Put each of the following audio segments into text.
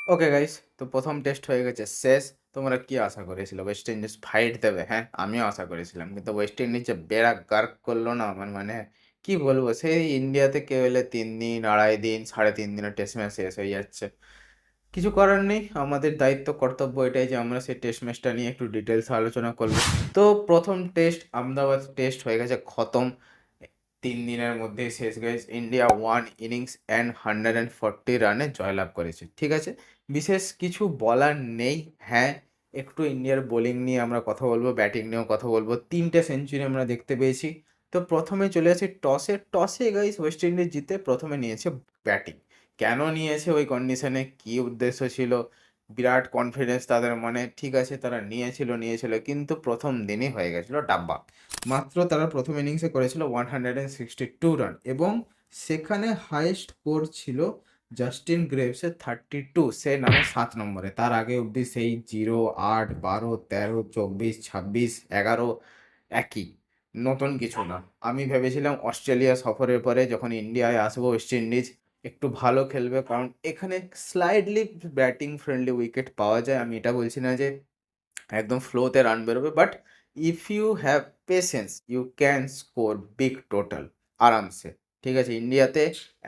Okay guys, তো প্রথম test হয়ে গেছে শেষ। তোমরা কি আশা করেছিলে? ওয়েস্ট ইন্ডিজ ফাইট দেবে, হ্যাঁ? আমিও আশা করেছিলাম। কিন্তু ওয়েস্ট ইন্ডিজ যে বেড়া গার্ক করলো না আমার মানে কি বলবো? সেই ইন্ডিয়া থেকে এলে ৩ দিন, ২.৫ দিন, ৩.৫ দিনে টেস্ট ম্যাচ শেষ হয়ে যাচ্ছে। কিছু করার নেই। আমাদের দায়িত্ব কর্তব্য এটাই যে আমরা সেই টেস্ট ম্যাচটা নিয়ে একটু ডিটেইলস আলোচনা করব। তো ১ম টেস্ট আহমেদাবাদ টেস্ট হয়ে গেছে খতম। ৩ দিনের মধ্যেই শেষ গাইস। ইন্ডিয়া 1 ইনিংস অ্যান্ড 140 রানে জয়লাভ করেছে। ঠিক আছে? বিশেষ কিছু বলার নেই। হ্যাঁ, একটু ইন্ডিয়ার বোলিং নিয়ে আমরা কথা বলব, ব্যাটিং নিয়েও কথা বলব। ৩ টে সেঞ্চুরি আমরা দেখতে পেয়েছি। তো ১ম এ চলে আসি টসে। টসে গাইস ওয়েস্ট ইন্ডিজ জিতে ১ম এ নিয়েছে ব্যাটিং। কেন নিয়েছে ওই কন্ডিশনে? কী উদ্দেশ্য ছিল? বিরাট কনফিডেন্স তাদের মনে। ঠিক আছে তারা নিয়েছিল কিন্তু ১ম দিনই হয়ে গেছিল ডাব্বা। মাত্র তারা ১ম ইনিংসে করেছিল 162 রান এবং সেখানে হাইয়েস্ট স্কোর ছিল জাস্টিন গ্রেভসের 32, সে নামে ৭ নম্বরে। তার আগে অবধি সেই 0, ৮, ১২, ১৩, ২৪, ২৬, ১১ একই। নতুন কিছু না। আমি ভেবেছিলাম অস্ট্রেলিয়া সফরের পরে যখন ইন্ডিয়ায় আসবো ওয়েস্ট ইন্ডিজ একটু ভালো খেলবে, কারণ এখানে স্লাইটলি ব্যাটিং ফ্রেন্ডলি উইকেট পাওয়া যায়। আমি এটা বলছি না যে একদম ফ্লোতে রান বেরোবে, but if you have patience you can score big total আরামসে। ঠিক আছে? ইন্ডিয়াতে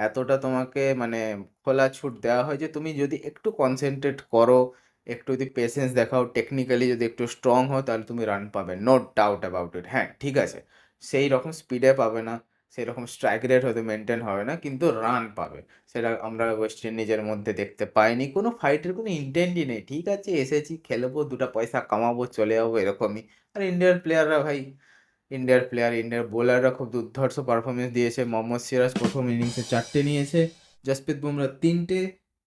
এতটা তোমাকে মানে খোলা ছুট দেওয়া হয় যে তুমি যদি একটু কনসেনট্রেট করো, একটু যদি পেশেন্স দেখাও, টেকনিক্যালি যদি একটু স্ট্রং হও তাহলে তুমি রান পাবে। No doubt about it. হ্যাঁ, ঠিক আছে। সেই রকম স্পিডে পাবে না, সেরকম স্ট্রাইক রেট হয়তো মেইনটেইন হবে না, কিন্তু রান পাবে। সেটা আমরা ওয়েস্ট ইন্ডিজের মধ্যে দেখতে পাইনি। কোনো ফাইটের কোনো ইনটেন্টই নেই। ঠিক আছে এসেছি, খেলবো, ২ টা পয়সা কামাবো, চলে যাবো এরকমই। আর ইন্ডিয়ার প্লেয়াররা ভাই, ইন্ডিয়ার প্লেয়ার, ইন্ডিয়ার বোলাররা খুব দুর্ধর্ষ পারফরম্যান্স দিয়েছে। মোহাম্মদ সিরাজ ১ম ইনিংসে ৪ টে নিয়েছে, জসপ্রীত বুমরা ৩ টে,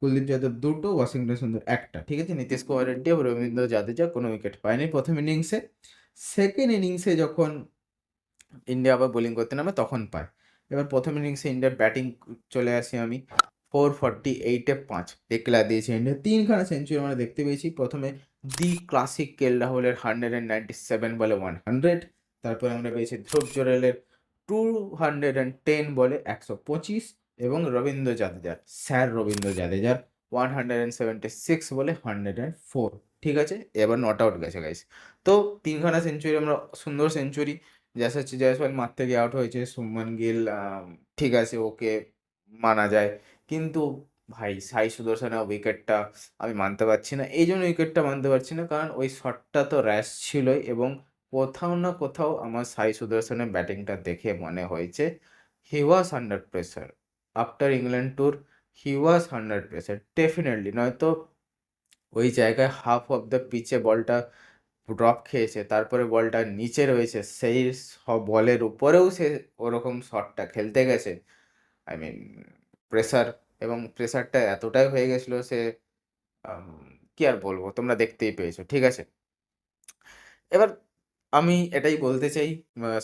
কুলদীপ যাদব ২ টো, ওয়াশিংটন সুন্দর ১ টা। ঠিক আছে? নীতিশ কুমার রেড্ডি এবং রবীন্দ্র জাদেজা কোনো উইকেট পায়নি ১ম ইনিংসে। সেকেন্ড ইনিংসে যখন ইন্ডিয়া আবার বোলিং করতে নামে তখন পায়। এবার ১ম ইনিংসে ইন্ডিয়ার ব্যাটিং চলে আসি আমি। 448 এ ৫ একলা দিয়েছে ইন্ডিয়া। ৩ খানা সেঞ্চুরি আমরা দেখতে পেয়েছি। ১ম এ দি ক্লাসিক কেএল রাহুলের 197 বলে 100। তারপরে আমরা পেয়েছি ধ্রুব জুরেলের 210 বলে ১২৫ এবং রবীন্দ্র জাদেজার, স্যার রবীন্দ্র জাদেজার 176 বলে 104। ঠিক আছে? এবার নট আউট গেছে গাইস। তো ৩ খানা সেঞ্চুরি আমরা, সুন্দর সেঞ্চুরি। যশস্বী জয়সওয়াল মারতে গিয়ে আউট হয়েছে। শুভমান গিল ঠিক আছে ওকে মানা যায়। কিন্তু ভাই সাই সুদর্শনের উইকেটটা আমি মানতে পারছি না। এইজন্য উইকেটটা মানতে পারছি না কারণ ওই শটটা তো র‍্যাশ ছিলই এবং কোথাও না কোথাও আমার সাই সুদর্শনের ব্যাটিংটা দেখে মনে হয়েছে he was under pressure. After England tour he was under pressure definitely. নয়তো ওই জায়গায় হাফ অফ দ্য পিচে বলটা ড্রপ খেয়েছে, তারপরে বলটা নিচে রয়েছে, সেই বলের উপরেও সে ওরকম শটটা খেলতে গেছে। আই মিন প্রেসার, এবং প্রেসারটা এতটাই হয়ে গেছিলো সে আম কি আর বলবো? তোমরা দেখতেই পেয়েছো। ঠিক আছে? এবার আমি এটাই বলতে চাই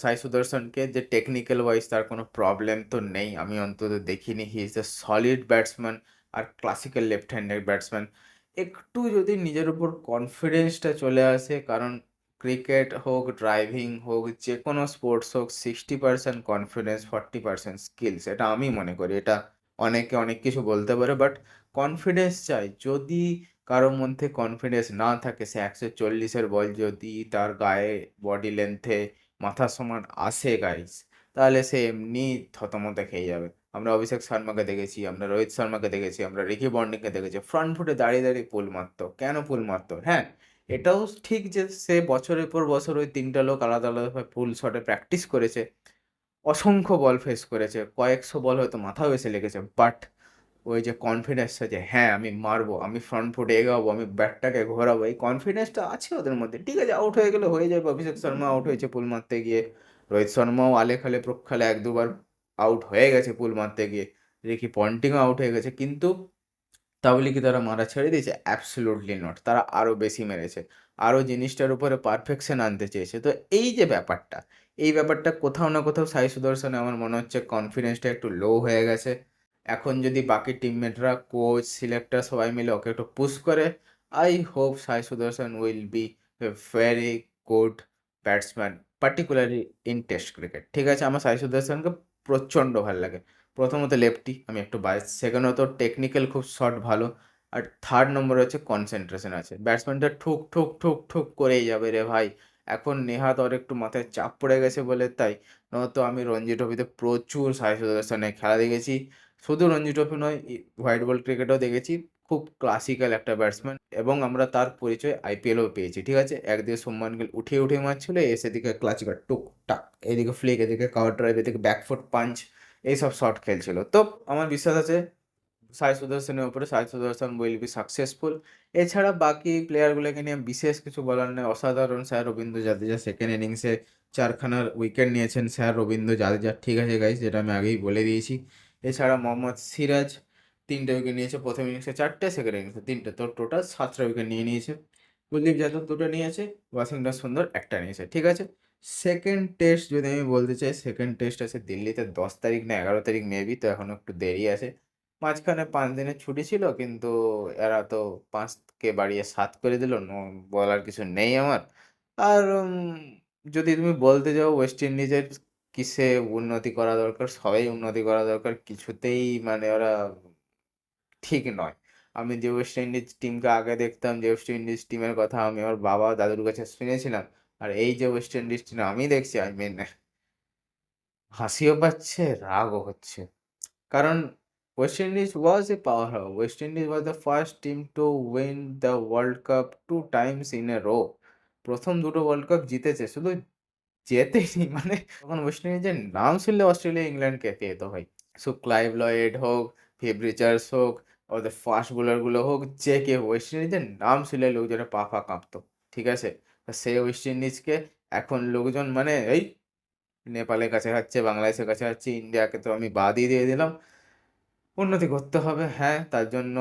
সাই সুদর্শনকে যে টেকনিক্যাল ওয়াইজ তার কোনো প্রবলেম তো নেই। আমি অন্তত দেখিনি। He is a solid batsman আর ক্লাসিক্যাল লেফট হ্যান্ডেড ব্যাটসম্যান। একটু যদি নিজের উপর কনফিডেন্সটা চলে আসে, কারণ ক্রিকেট হোক, ড্রাইভিং হোক, যেকোনো স্পোর্টস হোক 60% কনফিডেন্স, 40% স্কিলস। এটা আমি মনে করি। এটা অনেকে অনেক কিছু বলতে পারে, বাট কনফিডেন্স চাই। যদি কারো মধ্যে কনফিডেন্স না থাকে, সে ১৪০ এর বল যদি তার গায়ে বডি লেন্থে মাথার সমান আসে গাইস, তাহলে সে এমনি থতমত খেয়ে যাবে। আমরা অভিষেক শর্মাকে দেখেছি, আমরা রোহিত শর্মাকে দেখেছি, আমরা রিকি পন্টিংকে দেখেছি। ফ্রন্ট ফুটে দাঁড়িয়ে পুল মারতো। কেন পুল মারতো? হ্যাঁ, এটাও ঠিক যে সে বছরের পর বছর ওই ৩ টা লোক আলাদাভাবে পুল শটে প্র্যাকটিস করেছে। অসংখ্য বল ফেস করেছে। কয়েকশো বল হয়তো মাথায়ও এসে লেগেছে। বাট ওই যে কনফিডেন্সটা যে হ্যাঁ, আমি মারবো, আমি ফ্রন্ট ফুটে এগোবো, আমি ব্যাটটাকে ঘোরাবো, এই কনফিডেন্সটা আছে ওদের মধ্যে। ঠিক আছে আউট হয়ে গেলে হয়ে যাবে। অভিষেক শর্মা আউট হয়েছে পুল মারতে গিয়ে। রোহিত শর্মাও আলে-খালে প্রক্ষালে ১-২ বার আউট হয়ে গেছে পুল মারতে গিয়ে। রিকি পন্টিংও আউট হয়ে গেছে। কিন্তু তাহলে কি তারা মারা ছেড়ে দিয়েছে? Absolutely not. তারা আরও বেশি মেরেছে। আরও জিনিসটার উপরে পারফেকশন আনতে চেয়েছে। তো এই যে ব্যাপারটা, এই ব্যাপারটা কোথাও না কোথাও সাই সুদর্শনে আমার মনে হচ্ছে কনফিডেন্সটা একটু লো হয়ে গেছে। এখন যদি বাকি টিমমেটরা, কোচ, সিলেক্টর সবাই মিলে ওকে একটু পুশ করে, I hope Sai Sudharsan will be a very good batsman, particularly in Test cricket. ঠিক আছে? আমার সাই সুদর্শনকে প্রচণ্ড ভাল লাগে। প্রথমত লেফটি, আমি একটু বায়াস। সেকেন্ডত টেকনিক্যাল খুব শট ভালো। আর 3rd নম্বরে হচ্ছে কনসেনট্রেশন আছে। ব্যাটসম্যানটা ঠুক, ঠুক, ঠুক, ঠুক করেই যাবে রে ভাই। এখন নেহাত ওর একটু মাথায় চাপ পড়ে গেছে বলে তাই। নয়তো আমি রঞ্জি ট্রফিতে প্রচুর সাই সুদর্শনের খেলা দেখেছি। শুধু রঞ্জি ট্রফি নয়, হোয়াইট বল ক্রিকেটেও দেখেছি। খুব ক্লাসিক্যাল একটা ব্যাটসম্যান এবং আমরা তার পরিচয় আইপিএলেও পেয়েছি। ঠিক আছে? একদিকে শুভমান গিল উঠিয়ে, উঠিয়ে মারছিল, এদিকে ক্লাচ করে টুক টাক, এদিকে ফ্লিক, এদিকে কভার ড্রাইভ, এদিকে ব্যাকফুট পাঞ্চ, এইসব শট খেলছিল। তো আমার বিশ্বাস আছে সাই সুদর্শনের উপরে সাই সুদর্শন উইল বি সাকসেসফুল। এছাড়া বাকি প্লেয়ারগুলোকে নিয়ে বিশেষ কিছু বলার নেই। অসাধারণ স্যার রবীন্দ্র জাদেজা সেকেন্ড ইনিংসে 4 খানা উইকেট নিয়েছেন স্যার রবীন্দ্র জাদেজা। ঠিক আছে গাইস, যেটা আমি আগেই বলে দিয়েছি। এছাড়া মোহাম্মদ সিরাজ 3টে উইকেট নিয়েছে। প্রথম ইনিংসে 4টে, সেকেন্ড ইনিংসে 3টে। তো টোটাল 7টা উইকেট নিয়ে নিয়েছে। কুলদীপ যাদব 2টো নিয়েছে। ওয়াশিংটন সুন্দর 1টা নিয়েছে। ঠিক আছে? সেকেন্ড টেস্ট যদি আমি বলতে চাই, সেকেন্ড টেস্ট আছে দিল্লিতে 10 তারিখ না 11 তারিখ মেবি, তো এখনো একটু দেরি আছে। মাঝখানে 5 দিনের ছুটি ছিল কিন্তু এরা তো 5 কে বাড়িয়ে 7 করে দিল। বলার কিছু নেই আমার। আর যদি তুমি বলতে যাও ওয়েস্ট ইন্ডিজের কিসে উন্নতি করা দরকার, সবাই উন্নতি করা দরকার। কিছুতেই মানে ওরা ঠিক নয়। আমি যে ওয়েস্ট ইন্ডিজ টিমকে আগে দেখতাম, যে ওয়েস্ট ইন্ডিজ টিমের কথা আমি আমার বাবা দাদুর কাছে শুনেছিলাম। আর এই যে ওয়েস্ট ইন্ডিজ টিম আমি দেখছি, আই মিন হাসিও পাচ্ছে, রাগও হচ্ছে। কারণ West Indies was a powerhouse. West Indies was the first team to win the World Cup 2 times in a row. প্রথম 2টো ওয়ার্ল্ড কাপ জিতেছে। শুধু জেতেনি মানে তখন ওয়েস্ট ইন্ডিজের নাম শুনলে অস্ট্রেলিয়া, ইংল্যান্ড কেঁপে যেত ভাই। সো ক্লাইভ লয়েড হোক, ফিব রিচার্ডস হোক, ওদের ফাস্ট বোলারগুলো হোক, যে কেউ ওয়েস্ট ইন্ডিজের নাম শুনলে লোকজনের পা ফা কাঁপতো। ঠিক আছে? তো সেই ওয়েস্ট ইন্ডিজকে এখন লোকজন মানে এই নেপালের কাছে হারছে, বাংলাদেশের কাছে হারছে, ইন্ডিয়াকে তো আমি বাদই দিয়ে দিলাম। উন্নতি করতে হবে, হ্যাঁ, তার জন্য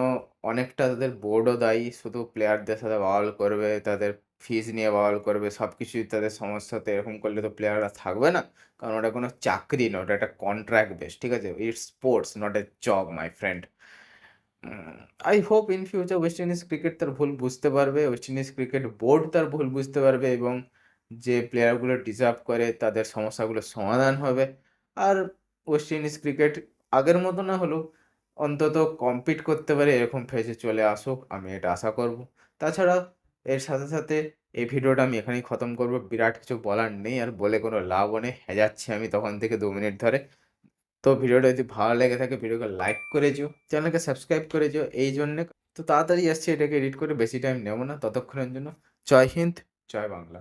অনেকটা তাদের বোর্ডও দায়ী। শুধু প্লেয়ারদের সাথে বাওয়াল করবে, তাদের ফিজ নিয়ে বাওয়াল করবে, সবকিছুই তাদের সমস্যা। তো এরকম করলে তো প্লেয়াররা থাকবে না। কারণ ওটা কোনো চাকরি না, ওটা একটা কন্ট্রাক্ট বেস, ঠিক আছে? It's sports, not a job my friend. I hope in future West Indies cricket তার ভুল বুঝতে পারবে, ওয়েস্ট ইন্ডিজ ক্রিকেট বোর্ড তার ভুল বুঝতে পারবে এবং যে প্লেয়ারগুলো ডিজার্ভ করে তাদের সমস্যাগুলোর সমাধান হবে। আর ওয়েস্ট ইন্ডিজ ক্রিকেট আগের মতো না হলেও অন্তত কম্পিট করতে পারে এরকম ফেজে চলে আসুক, আমি এটা আশা করব। তাছাড়া এর সাথে, সাথে এই ভিডিওটা আমি এখানেই খতম করব। বিরাট কিছু বলার নেই, আর বলে কোনো লাভও নেই। হেজাচ্ছি আমি তখন থেকে 2 মিনিট ধরে। তো ভিডিওটা যদি ভালো লেগে থাকে ভিডিওকে লাইক করে যেও, চ্যানেলকে সাবস্ক্রাইব করে যেও এই জন্যে। তো তাড়াতাড়ি আসছি এটাকে এডিট করে, বেশি টাইম নেব না। ততক্ষণের জন্য জয় হিন্দ, জয় বাংলা।